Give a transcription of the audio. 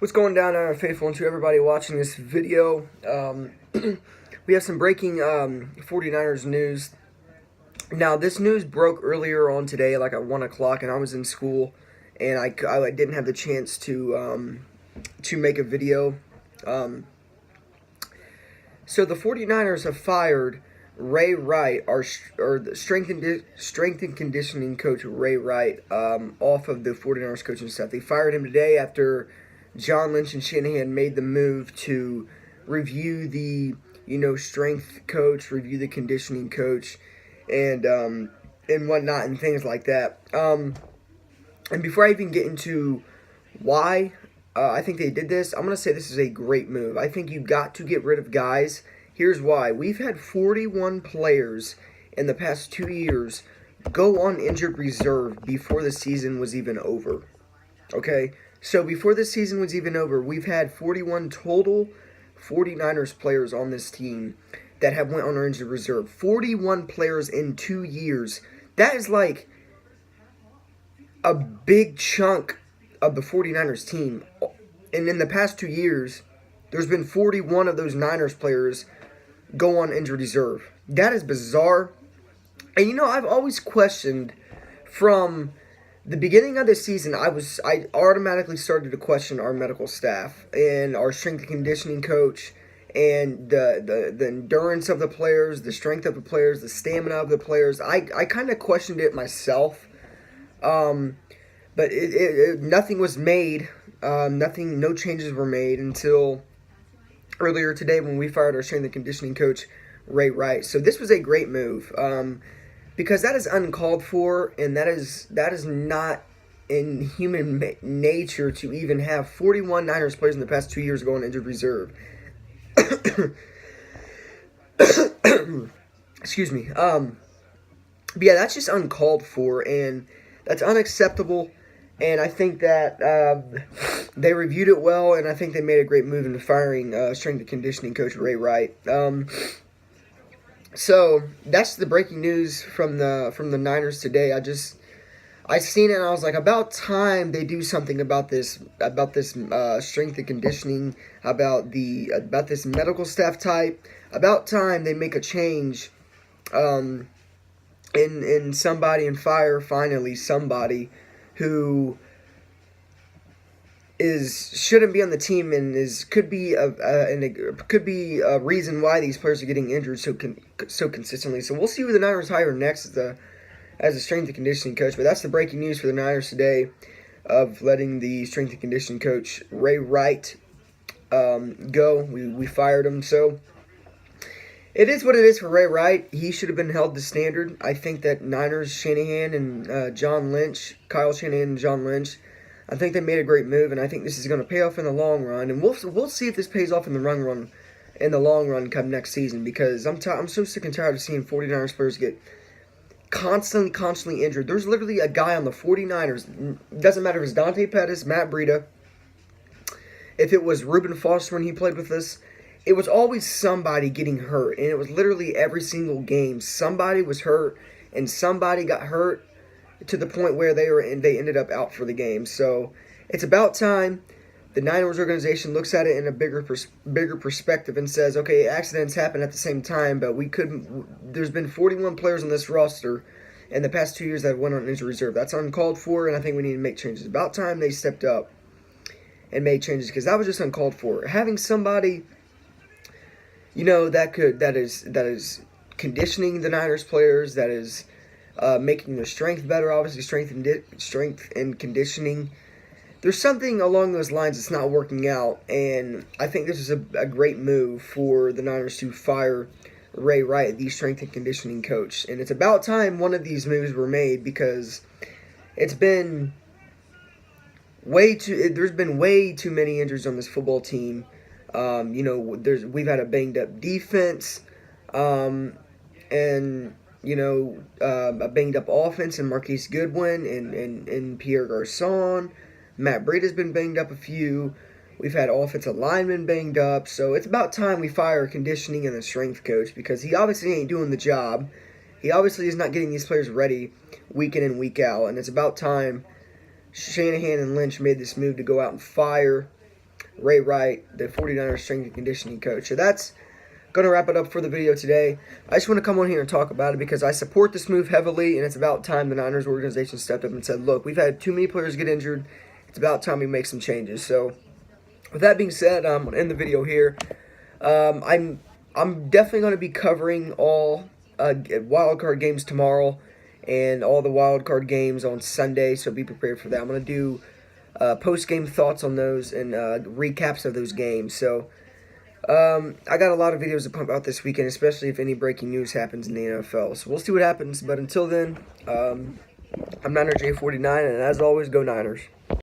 What's going down, faithful, and to everybody watching this video? We have some breaking 49ers news. Now, this news broke earlier on today, like at 1 o'clock, and I was in school, and I didn't have the chance to make a video. So the 49ers have fired Ray Wright, or the strength and conditioning coach Ray Wright, off of the 49ers coaching staff. They fired him today after John Lynch and Shanahan made the move to review the strength coach, review the conditioning coach, and whatnot, and things like that. And before I even get into why I think they did this, I'm going to say this is a great move. I think you've got to get rid of guys. Here's why. We've had 41 players in the past 2 years go on injured reserve before the season was even over. Okay? So before the season was even over, we've had 41 total 49ers players on this team that have went on injured reserve. 41 players in 2 years. That is like a big chunk of the 49ers team. And in the past 2 years, there's been 41 of those Niners players go on injured reserve. That is bizarre. And I've always questioned from the beginning of the season, I automatically started to question our medical staff and our strength and conditioning coach and the endurance of the players, the strength of the players, the stamina of the players. I kind of questioned it myself, but nothing was made. No changes were made until earlier today when we fired our strength and conditioning coach, Ray Wright. So this was a great move. Because that is uncalled for, and that is not in human nature to even have 41 Niners players in the past 2 years go on injured reserve. Excuse me. But yeah, that's just uncalled for, and that's unacceptable. And I think that they reviewed it well, and I think they made a great move in firing strength and conditioning coach Ray Wright. So that's the breaking news from the Niners today. I seen it and I was like, about time they do something about this strength and conditioning, about this medical staff type. About time they make a change in somebody and fire finally somebody who shouldn't be on the team and could be a reason why these players are getting injured so consistently. So we'll see who the Niners hire next as a strength and conditioning coach. But that's the breaking news for the Niners today, of letting the strength and conditioning coach Ray Wright go. We fired him. So it is what it is for Ray Wright. He should have been held to standard. I think that Niners, Shanahan and Kyle Shanahan and John Lynch, I think they made a great move, and I think this is going to pay off in the long run. And we'll see if this pays off in the long run come next season, because I'm so sick and tired of seeing 49ers players get constantly injured. There's literally a guy on the 49ers. It doesn't matter if it's Dante Pettis, Matt Breida, if it was Reuben Foster when he played with us. It was always somebody getting hurt, and it was literally every single game. Somebody was hurt, and somebody got hurt to the point where they ended up out for the game. So it's about time the Niners organization looks at it in a bigger perspective and says, okay, accidents happen at the same time, but there's been 41 players on this roster in the past 2 years that went on injured reserve. That's uncalled for, and I think we need to make changes. About time they stepped up and made changes, because that was just uncalled for. Having somebody that is conditioning the Niners players, that is making their strength better, obviously strength and conditioning. There's something along those lines that's not working out, and I think this is a great move for the Niners to fire Ray Wright, the strength and conditioning coach. And it's about time one of these moves were made, because there's been way too many injuries on this football team. We've had a banged up defense, and a banged up offense in Marquise Goodwin and Pierre Garçon. Matt Breida's been banged up a few. We've had offensive linemen banged up. So it's about time we fire a conditioning and a strength coach, because he obviously ain't doing the job. He obviously is not getting these players ready week in and week out. And it's about time Shanahan and Lynch made this move to go out and fire Ray Wright, the 49ers strength and conditioning coach. So that's going to wrap it up for the video today. I just want to come on here and talk about it because I support this move heavily, and it's about time the Niners organization stepped up and said, look, we've had too many players get injured. It's about time we make some changes. So with that being said, I'm going to end the video here. I'm definitely going to be covering all wildcard games tomorrow and all the wildcard games on Sunday, so be prepared for that. I'm going to do post-game thoughts on those and recaps of those games. So I got a lot of videos to pump out this weekend, especially if any breaking news happens in the NFL. So we'll see what happens. But until then, I'm Niner J49, and as always, go Niners.